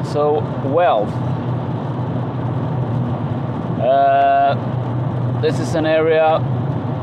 So wealth. This is an area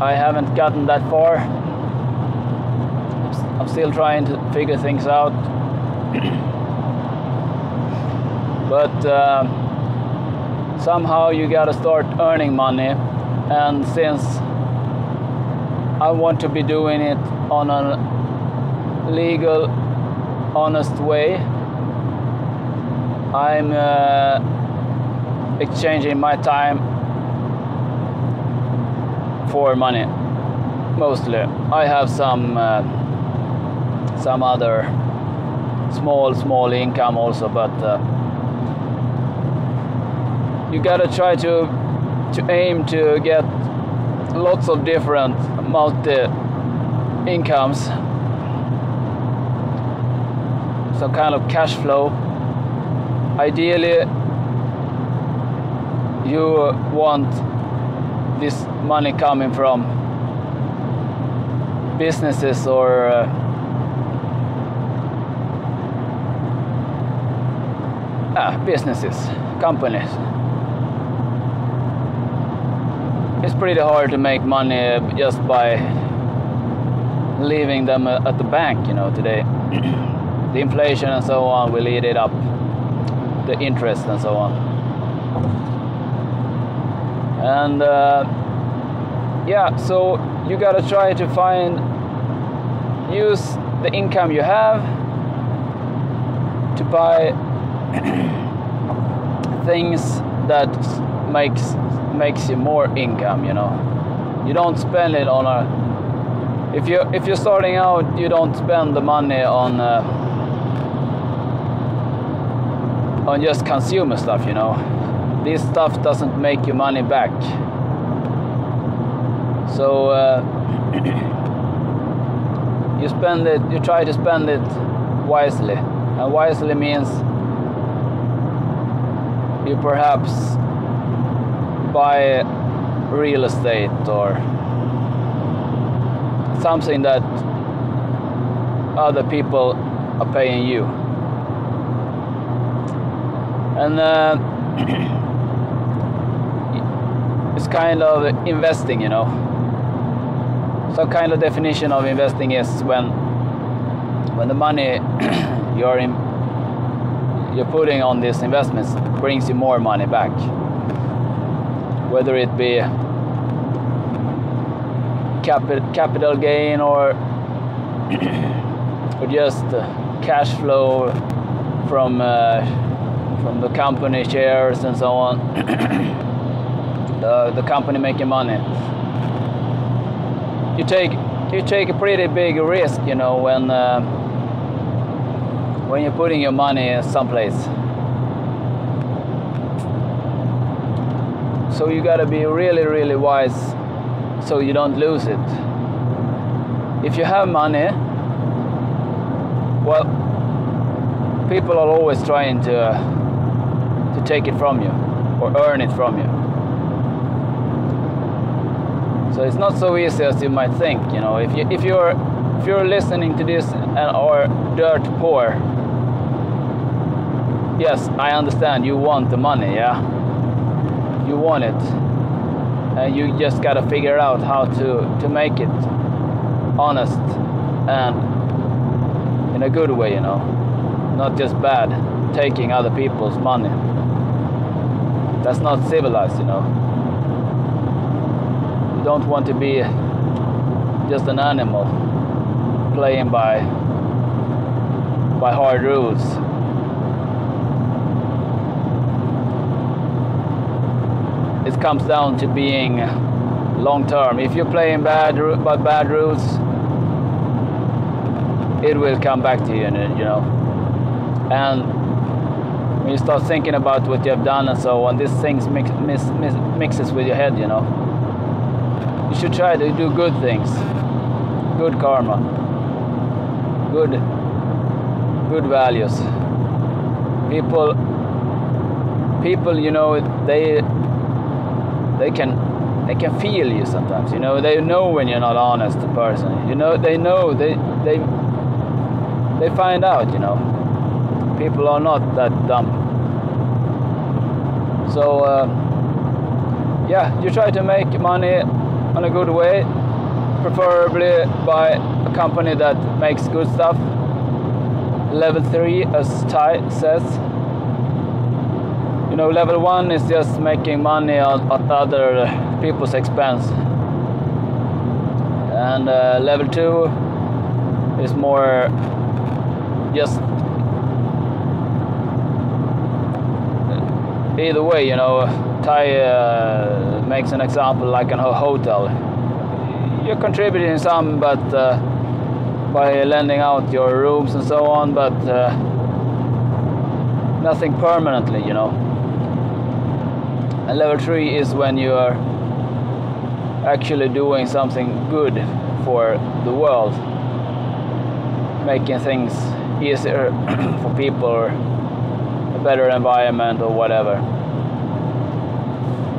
I haven't gotten that far. I'm still trying to figure things out. But somehow you gotta start earning money, and since I want to be doing it on a legal, honest way, I'm exchanging my time for money, mostly. I have some other small income also, but you gotta try to aim to get lots of different multi incomes, some kind of cash flow. Ideally, you want this money coming from businesses or businesses, companies. It's pretty hard to make money just by leaving them at the bank, you know, today. The inflation and so on will eat it up, the interest and so on. And yeah, so you gotta try to use the income you have to buy things that makes you more income, you know. You don't spend it on if you're starting out, you don't spend the money on just consumer stuff, you know. This stuff doesn't make you money back. So you try to spend it wisely. And wisely means you perhaps buy real estate or something that other people are paying you. And it's kind of investing, you know. Some kind of definition of investing is when the money you're putting on these investments brings you more money back, whether it be capital gain or just cash flow from the company shares and so on. The company making money. You take a pretty big risk, you know, when you're putting your money someplace. So you gotta be really wise so you don't lose it. If you have money, well, people are always trying to take it from you or earn it from you. So it's not so easy as you might think, you know. If you're listening to this and are dirt poor, yes, I understand you want the money, yeah. You want it, and you just gotta figure out how to make it honest and in a good way, you know, not just bad, taking other people's money. That's not civilized, you know. You don't want to be just an animal playing by hard rules. It comes down to being long term. If you're playing by bad rules, it will come back to you, you know. And when you start thinking about what you have done and so on, these things mixes with your head, you know. You should try to do good things, good karma, good values. People, you know, they can feel you sometimes, you know. They know when you're not honest person, you know. They find out, you know. People are not that dumb. So yeah, you try to make money on a good way, preferably by a company that makes good stuff. Level 3, as Ty says. You know, level 1 is just making money at other people's expense. And level 2 is more just either way, you know. Ty makes an example like a hotel. You're contributing some, but by lending out your rooms and so on, but nothing permanently, you know. And level 3 is when you are actually doing something good for the world, making things easier for people, or a better environment, or whatever.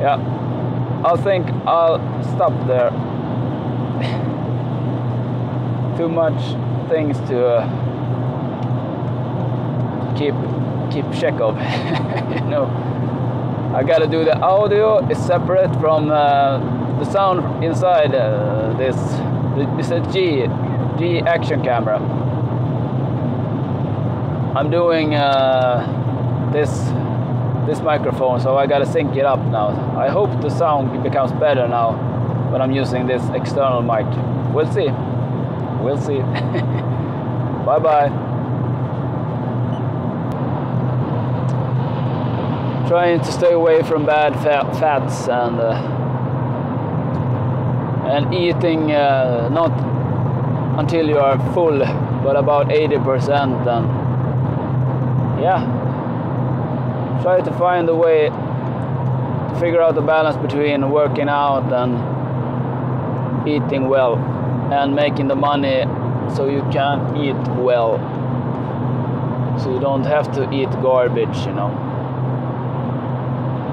Yeah, I think I'll stop there. Too much things to keep check of. You know, I gotta do the audio is separate from the sound inside this. It's a Yi Action camera. I'm doing this microphone, so I gotta sync it up now. I hope the sound becomes better now when I'm using this external mic. We'll see. We'll see. Bye bye. Trying to stay away from bad fats and eating not until you are full, but about 80%. And yeah, try to find a way to figure out the balance between working out and eating well, and making the money so you can eat well, so you don't have to eat garbage, you know.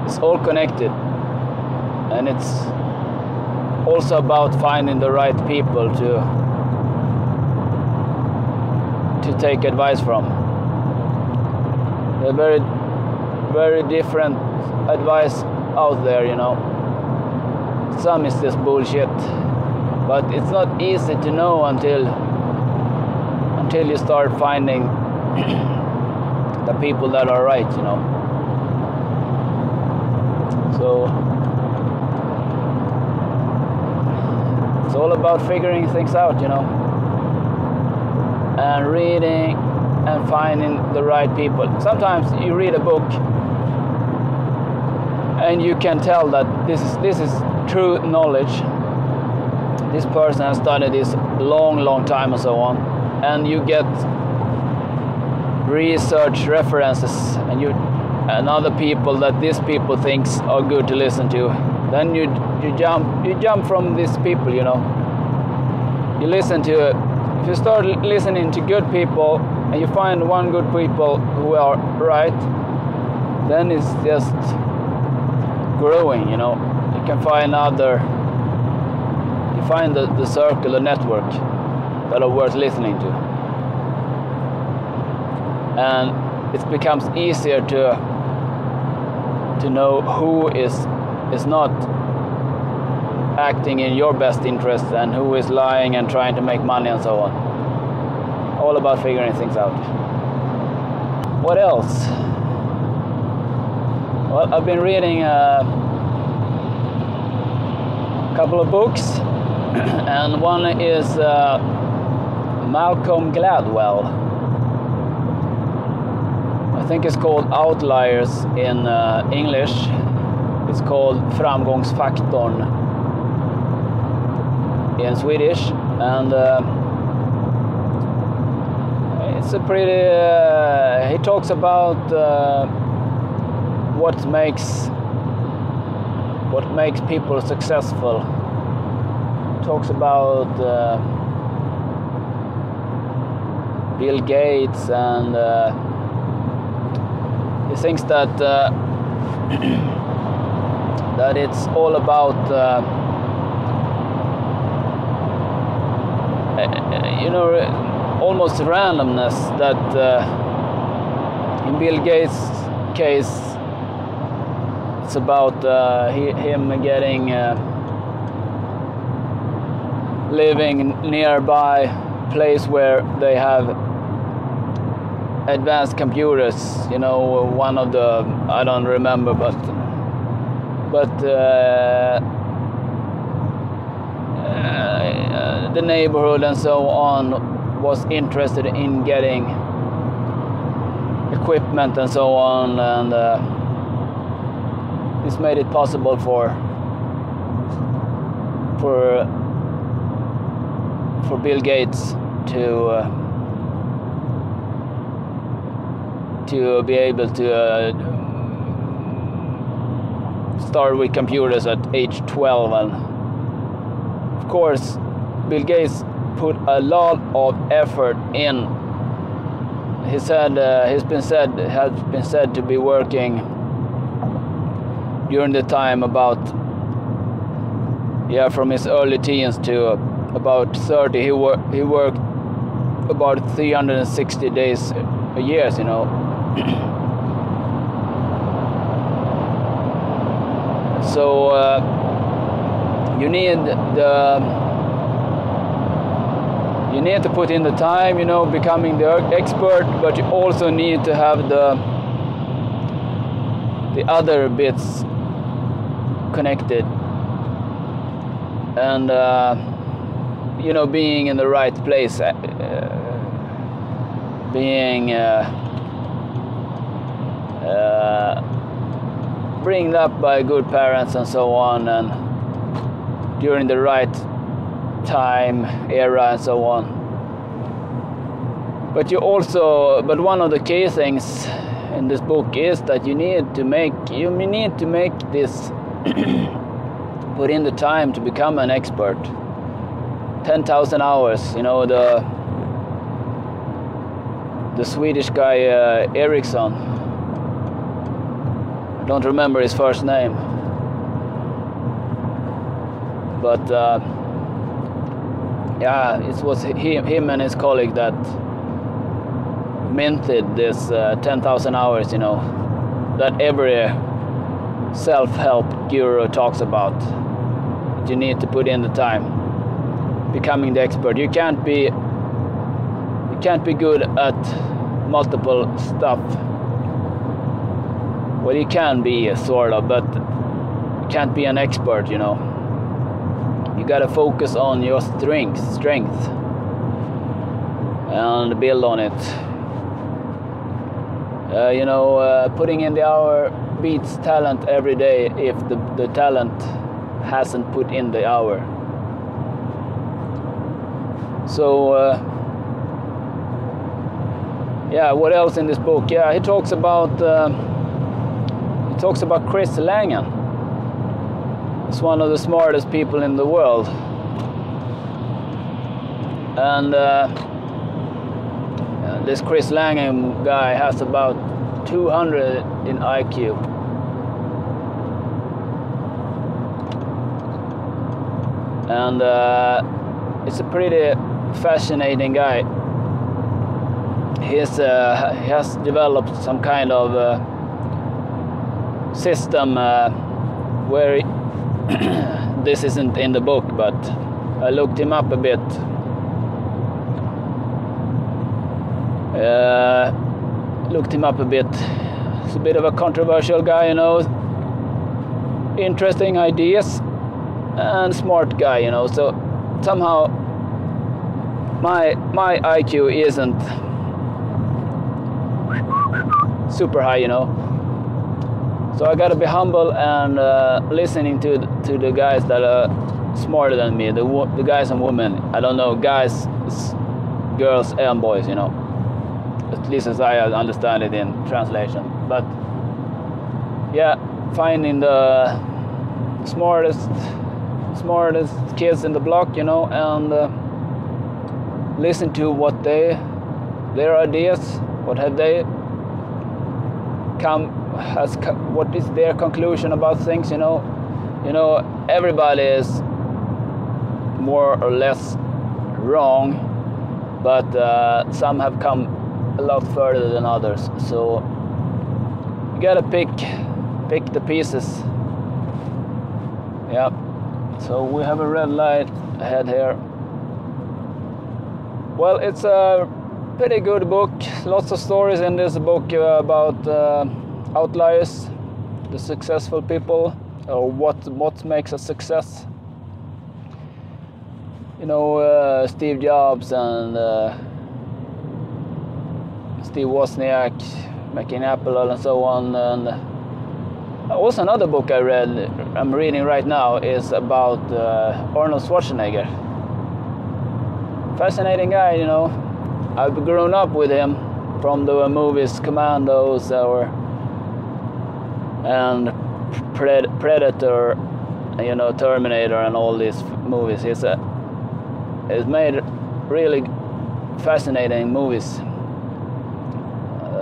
It's all connected, and it's also about finding the right people to take advice from. There are very different advice out there, you know. Some is just bullshit. But it's not easy to know until you start finding the people that are right, you know. So it's all about figuring things out, you know, and reading and finding the right people. Sometimes you read a book and you can tell that this is true knowledge. This person has studied this long time and so on, and you get research references and other people that these people thinks are good to listen to. Then you jump from these people, you know. You listen to, if you start listening to good people and you find one good people who are right, then it's just growing, you know. You can find find the circle, the network that are worth listening to, and it becomes easier to know who is not acting in your best interest and who is lying and trying to make money and so on. All about figuring things out. What else? Well, I've been reading a couple of books. And one is Malcolm Gladwell. I think it's called Outliers in English. It's called Framgångsfaktorn in Swedish, and it's a pretty. He talks about what makes people successful. Talks about Bill Gates, and he thinks that that it's all about you know, almost randomness, that In Bill Gates' case, it's about him getting living nearby place where they have advanced computers. You know, one of the, I don't remember, but the neighborhood and so on was interested in getting equipment and so on, and this made it possible for Bill Gates to be able to start with computers at age 12. And of course Bill Gates put a lot of effort in. He said has been said to be working during the time about from his early teens to about 30. He worked about 360 days a year, you know. So you need to put in the time, you know, becoming the expert, but you also need to have the other bits connected, and you know, being in the right place, being bringing up by good parents and so on, and during the right time era and so on. But one of the key things in this book is that you need to make this put in the time to become an expert. 10,000 hours, you know, the Swedish guy Ericsson, I don't remember his first name, but it was him and his colleague that minted this 10,000 hours, you know, that every self-help guru talks about. You need to put in the time, becoming the expert. You can't be good at multiple stuff. Well, you can be sort of, but you can't be an expert, you know. You gotta focus on your strength and build on it. You know, putting in the hour beats talent every day if the talent hasn't put in the hour. So what else in this book? He talks about Chris Langan. He's one of the smartest people in the world, and this Chris Langan guy has about 200 in IQ. And it's a pretty fascinating guy. He has developed some kind of system where this isn't in the book, but I looked him up a bit. He's a bit of a controversial guy, you know. Interesting ideas and smart guy, you know. So somehow my IQ isn't super high, you know. So I gotta be humble and listening to the guys that are smarter than me, the guys and women. I don't know, guys, girls and boys, you know. At least as I understand it in translation. But finding the smartest kids in the block, you know, and listen to what their ideas, what have they what is their conclusion about things, you know. Everybody is more or less wrong, but some have come a lot further than others. So you gotta pick the pieces. Yeah. So we have a red light ahead here. Well, it's a pretty good book. Lots of stories in this book about outliers, the successful people, or what makes a success. You know, Steve Jobs and Steve Wozniak making Apple and so on. And also another book I'm reading right now is about Arnold Schwarzenegger. Fascinating guy, you know. I've grown up with him from the movies Commandos and Predator, you know, Terminator and all these movies. He's made really fascinating movies.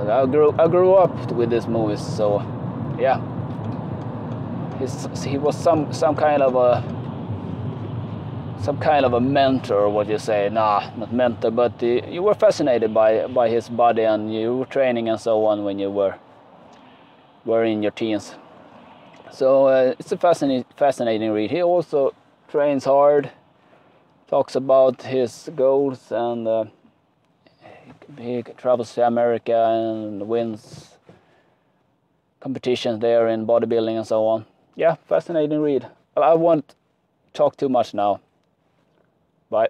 I grew up with these movies, so yeah. He was some kind of a mentor, what you say? Nah, not mentor, but you were fascinated by his body and your training and so on when you were in your teens. So it's a fascinating read. He also trains hard, talks about his goals, and he travels to America and wins competitions there in bodybuilding and so on. Yeah, fascinating read. I won't talk too much now. Bye.